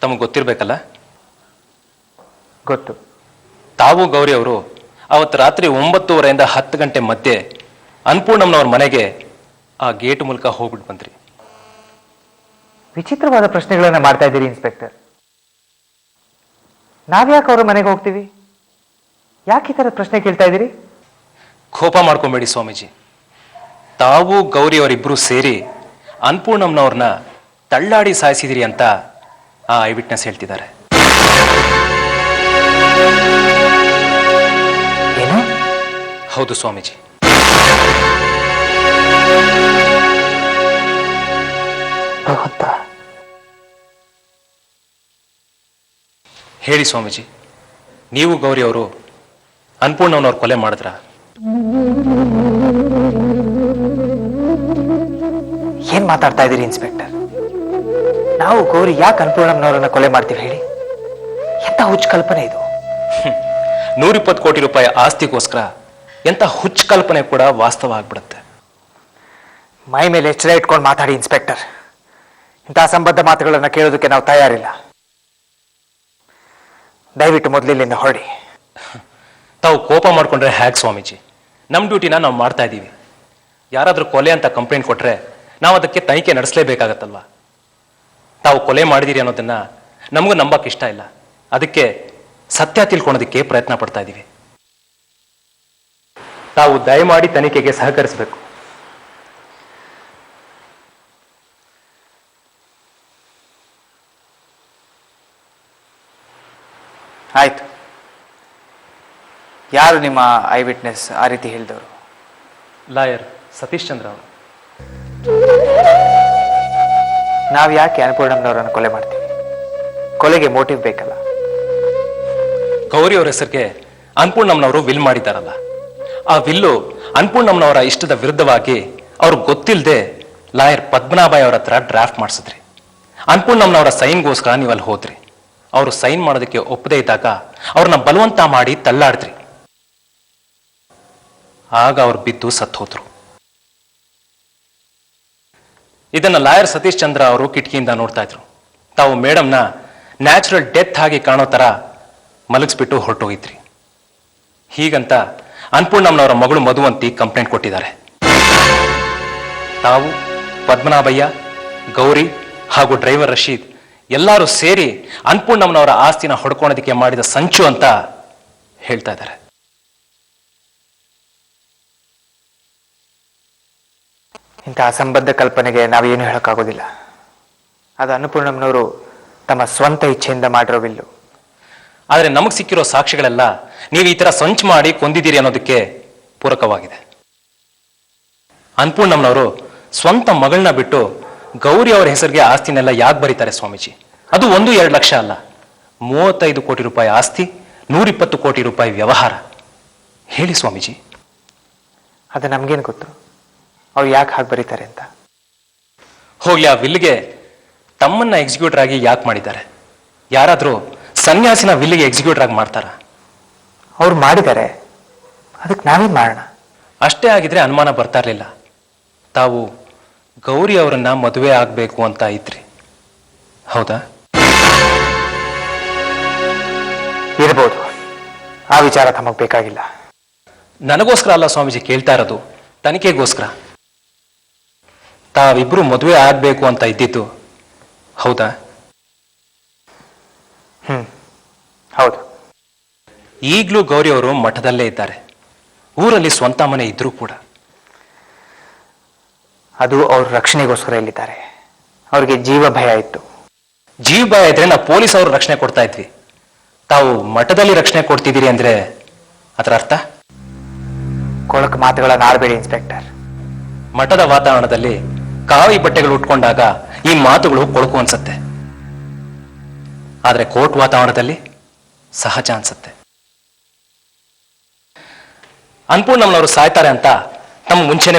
ತಮಗೆ ಗೊತ್ತಿರಬೇಕಲ್ಲ. ಗೊತ್ತು. ತಾವು ಗೌರಿ ಅವರು ಅವತ್ತು ರಾತ್ರಿ 9:30 10 ಗಂಟೆ ಮಧ್ಯೆ ಅನ್ನಪೂರ್ಣಮ್ಮನವ್ರ ಮನೆಗೆ ಆ ಗೇಟ್ ಮೂಲಕ ಹೋಗ್ಬಿಟ್ಟು ಬಂದ್ರಿ. ವಿಚಿತ್ರವಾದ ಪ್ರಶ್ನೆಗಳನ್ನ ಮಾಡ್ತಾ ಇದ್ದೀರಿ ಇನ್ಸ್ಪೆಕ್ಟರ್. ನಾವ್ಯಾಕೆ ಅವ್ರ ಮನೆಗೆ ಹೋಗ್ತೀವಿ? ಯಾಕೆ ಈ ಥರದ ಪ್ರಶ್ನೆ ಕೇಳ್ತಾ ಇದ್ದೀರಿ? ಕೋಪ ಮಾಡ್ಕೊಂಬೇಡಿ ಸ್ವಾಮೀಜಿ. ತಾವು ಗೌರಿ ಅವರಿಬ್ಬರು ಸೇರಿ ಅನ್ನಪೂರ್ಣಮ್ಮನವ್ರನ್ನ ತಳ್ಳಾಡಿ ಸಾಯಿಸಿದಿರಿ ಅಂತ ಆ ಐ ವಿಟ್ನೆಸ್ ಹೇಳ್ತಿದ್ದಾರೆ. ಏನು? ಹೌದು ಸ್ವಾಮೀಜಿ. ಭಗವಂತ. ಹೇಳಿ ಸ್ವಾಮೀಜಿ, ನೀವು ಗೌರಿ ಅವರು ಅನ್ನಪೂರ್ಣಮ್ಮನವ್ರ ಕೊಲೆ ಮಾಡಿದ್ರ? ಏನ್ ಮಾತಾಡ್ತಾ ಇದ್ದೀರಿ ಇನ್ಸ್ಪೆಕ್ಟರ್? ನಾವು ಗೌರಿ ಯಾಕೆ ಅನ್ನಪೂರ್ಣಮ್ಮನವರನ್ನ ಕೊಲೆ ಮಾಡ್ತೀವಿ ಹೇಳಿ? ಎಂತ ಹುಚ್ಚ ಕಲ್ಪನೆ ಇದು. 120 ಕೋಟಿ ರೂಪಾಯಿ ಆಸ್ತಿಗೋಸ್ಕರ ಎಂತ ಹುಚ್ಚ ಕಲ್ಪನೆ ಕೂಡ ವಾಸ್ತವ ಆಗ್ಬಿಡುತ್ತೆ. ಮೈ ಮೇಲೆ ಎಚ್ಚರ ಇಟ್ಕೊಂಡು ಮಾತಾಡಿ ಇನ್ಸ್ಪೆಕ್ಟರ್. ಇಂತಹ ಸಂಬದ್ಧ ಮಾತುಗಳನ್ನು ಕೇಳೋದಕ್ಕೆ ನಾವು ತಯಾರಿಲ್ಲ. ದಯವಿಟ್ಟು ಮೊದಲಿಲ್ಲಿಂದ ಹೊರಡಿ. ತಾವು ಕೋಪ ಮಾಡ್ಕೊಂಡ್ರೆ ಹ್ಯಾಕ್ ಸ್ವಾಮೀಜಿ? ನಮ್ಮ ಡ್ಯೂಟಿನ ನಾವು ಮಾಡ್ತಾ ಇದ್ದೀವಿ. ಯಾರಾದರೂ ಕೊಲೆ ಅಂತ ಕಂಪ್ಲೇಂಟ್ ಕೊಟ್ರೆ ನಾವು ಅದಕ್ಕೆ ತನಿಖೆ ನಡೆಸಲೇಬೇಕಾಗತ್ತಲ್ವಾ? ತಾವು ಕೊಲೆ ಮಾಡಿದಿರಿ ಅನ್ನೋದನ್ನ ನಮಗೂ ನಂಬಕ್ಕೆ ಇಷ್ಟ ಇಲ್ಲ. ಅದಕ್ಕೆ ಸತ್ಯ ತಿಳ್ಕೊಳೋದಕ್ಕೆ ಪ್ರಯತ್ನ ಪಡ್ತಾ ಇದ್ದೀವಿ. ತಾವು ದಯಮಾಡಿ ತನಿಖೆಗೆ ಸಹಕರಿಸಬೇಕು. ಆಯ್ತು. ಯಾರು ನಿಮ್ಮ ಐ ವಿಟ್ನೆಸ್ ಆ ರೀತಿ ಹೇಳಿದವರು? ಲಾಯರ್ ಸತೀಶ್ ಚಂದ್ರ ಅವರು. ನಾವು ಯಾಕೆ ಅನ್ನಪೂರ್ಣಮ್ಮನವರನ್ನು ಕೊಲೆ ಮಾಡ್ತೀವಿ? ಕೊಲೆಗೆ ಮೋಟಿವ್ ಬೇಕಲ್ಲ. ಗೌರಿ ಅವರ ಹೆಸರಿಗೆ ಅನ್ನಪೂರ್ಣಮ್ಮನವರು ವಿಲ್ ಮಾಡಿದ್ದಾರಲ್ಲ, ಆ ವಿಲ್ಲು ಅನ್ನಪೂರ್ಣಮ್ಮನವರ ಇಷ್ಟದ ವಿರುದ್ಧವಾಗಿ ಅವ್ರು ಗೊತ್ತಿಲ್ಲದೆ ಲಾಯರ್ ಪದ್ಮನಾಭಾಯ್ ಅವರ ಹತ್ರ ಡ್ರಾಫ್ಟ್ ಮಾಡಿಸಿದ್ರಿ. ಅನ್ನಪೂರ್ಣಮ್ಮನವರ ಸೈನ್ಗೋಸ್ಕರ ನೀವು ಅಲ್ಲಿ ಹೋದ್ರಿ. ಅವರು ಸೈನ್ ಮಾಡೋದಕ್ಕೆ ಒಪ್ಪದೇ ಇದ್ದಾಗ ಅವ್ರನ್ನ ಬಲವಂತ ಮಾಡಿ ತಳ್ಳಾಡಿದ್ರಿ. ಆಗ ಅವ್ರು ಬಿದ್ದು ಸತ್ತು ಹೋದ್ರು. ಇದನ್ನ ಲಾಯರ್ ಸತೀಶ್ ಚಂದ್ರ ಅವರು ಕಿಟಕಿಯಿಂದ ನೋಡ್ತಾ ಇದ್ರು. ತಾವು ಮೇಡಮ್ನ ನ್ಯಾಚುರಲ್ ಡೆತ್ ಆಗಿ ಕಾಣೋ ತರ ಮಲಗಿಸ್ಬಿಟ್ಟು ಹೊರಟೋಗಿದ್ರಿ. ಹೀಗಂತ ಅನ್ನಪೂರ್ಣಮ್ಮನವರ ಮಗಳು ಮಧುವಂತಿ ಕಂಪ್ಲೇಂಟ್ ಕೊಟ್ಟಿದ್ದಾರೆ. ತಾವು, ಪದ್ಮನಾಭಯ್ಯ, ಗೌರಿ ಹಾಗೂ ಡ್ರೈವರ್ ರಶೀದ್ ಎಲ್ಲರೂ ಸೇರಿ ಅನ್ನಪೂರ್ಣಮ್ಮನವರ ಆಸ್ತಿನ ಹೊಡ್ಕೊಳೋದಕ್ಕೆ ಮಾಡಿದ ಸಂಚು ಅಂತ ಹೇಳ್ತಾ ಇದ್ದಾರೆ. ಇಂಥ ಅಸಂಬದ್ಧ ಕಲ್ಪನೆಗೆ ನಾವೇನು ಹೇಳೋಕ್ಕಾಗೋದಿಲ್ಲ. ಅದು ಅನ್ನಪೂರ್ಣಮ್ಮನವರು ತಮ್ಮ ಸ್ವಂತ ಇಚ್ಛೆಯಿಂದ ಮಾಡಿರೋ ವಿಲ್ಲು. ಆದರೆ ನಮಗೆ ಸಿಕ್ಕಿರೋ ಸಾಕ್ಷಿಗಳೆಲ್ಲ ನೀವು ಈ ಥರ ಸಂಚು ಮಾಡಿ ಕೊಂದಿದ್ದೀರಿ ಅನ್ನೋದಕ್ಕೆ ಪೂರಕವಾಗಿದೆ. ಅನ್ನಪೂರ್ಣಮ್ಮನವರು ಸ್ವಂತ ಮಗಳನ್ನ ಬಿಟ್ಟು ಗೌರಿ ಅವರ ಹೆಸರಿಗೆ ಆಸ್ತಿನೆಲ್ಲ ಯಾಕೆ ಬರೀತಾರೆ ಸ್ವಾಮೀಜಿ? ಅದು 1-2 ಲಕ್ಷ ಅಲ್ಲ, 35 ಕೋಟಿ ರೂಪಾಯಿ ಆಸ್ತಿ, 120 ಕೋಟಿ ರೂಪಾಯಿ ವ್ಯವಹಾರ. ಹೇಳಿ ಸ್ವಾಮೀಜಿ. ಅದು ನಮ್ಗೇನು ಗೊತ್ತು ಅವ್ರು ಯಾಕೆ ಹಾಗೆ ಬರೀತಾರೆ ಅಂತ? ಹೋಗ್ಲಿ, ಆ ವಿಲ್ಗೆ ತಮ್ಮನ್ನ ಎಕ್ಸಿಕ್ಯೂಟರ್ ಆಗಿ ಯಾಕೆ ಮಾಡಿದ್ದಾರೆ? ಯಾರಾದರೂ ಸನ್ಯಾಸಿನ ವಿಲ್ಲಿಗೆ ಎಕ್ಸಿಕ್ಯೂಟರ್ ಆಗಿ ಮಾಡ್ತಾರ? ಅವ್ರು ಮಾಡಿದ್ದಾರೆ, ಅದಕ್ಕೆ ನಾವೇನು ಮಾಡೋಣ? ಅಷ್ಟೇ ಆಗಿದ್ರೆ ಅನುಮಾನ ಬರ್ತಾ ಇರಲಿಲ್ಲ. ತಾವು ಗೌರಿ ಅವರನ್ನ ಮದುವೆ ಆಗಬೇಕು ಅಂತ ಇದ್ರಿ, ಹೌದಾ? ಇರ್ಬೋದು. ಆ ವಿಚಾರ ತಮಗೆ ಬೇಕಾಗಿಲ್ಲ. ನನಗೋಸ್ಕರ ಅಲ್ಲ ಸ್ವಾಮೀಜಿ ಕೇಳ್ತಾ ಇರೋದು, ತನಿಖೆಗೋಸ್ಕರ. ತಾವಿಬ್ರು ಮದುವೆ ಆಗಬೇಕು ಅಂತ ಇದ್ದಿದ್ದು ಹೌದಾ? ಹೌದು. ಈಗಲೂ ಗೌರಿ ಅವರು ಮಠದಲ್ಲೇ ಇದ್ದಾರೆ. ಊರಲ್ಲಿ ಸ್ವಂತ ಮನೆ ಇದ್ರೂ ಕೂಡ. ಅದು ಅವ್ರ ರಕ್ಷಣೆಗೋಸ್ಕರ ಇಲ್ಲಿದ್ದಾರೆ. ಅವ್ರಿಗೆ ಜೀವ ಭಯ ಇತ್ತು. ಜೀವ ಭಯ ಇದ್ರೆ ನಾವು ಪೊಲೀಸ್ ಅವರು ರಕ್ಷಣೆ ಕೊಡ್ತಾ ಇದ್ವಿ. ತಾವು ಮಠದಲ್ಲಿ ರಕ್ಷಣೆ ಕೊಡ್ತಿದ್ದೀರಿ ಅಂದ್ರೆ ಅದರ ಅರ್ಥ? ಕೊಳಕು ಮಾತುಗಳನ್ನ ಆಡಬೇಡಿ ಇನ್ಸ್ಪೆಕ್ಟರ್. ಮಠದ ವಾತಾವರಣದಲ್ಲಿ ಕಾವಿ ಬಟ್ಟೆಗಳು ಉಟ್ಕೊಂಡಾಗ ಈ ಮಾತುಗಳು ಕೊಳಕು ಅನ್ಸತ್ತೆ. ಆದ್ರೆ ಕೋರ್ಟ್ ವಾತಾವರಣದಲ್ಲಿ ಸಹಜ ಅನ್ಸತ್ತೆ. ಅನ್ನಪೂರ್ಣಮ್ಮನವರು ಸಾಯ್ತಾರೆ ಅಂತ ನಮ್ಗೆ ಮುಂಚೆನೆ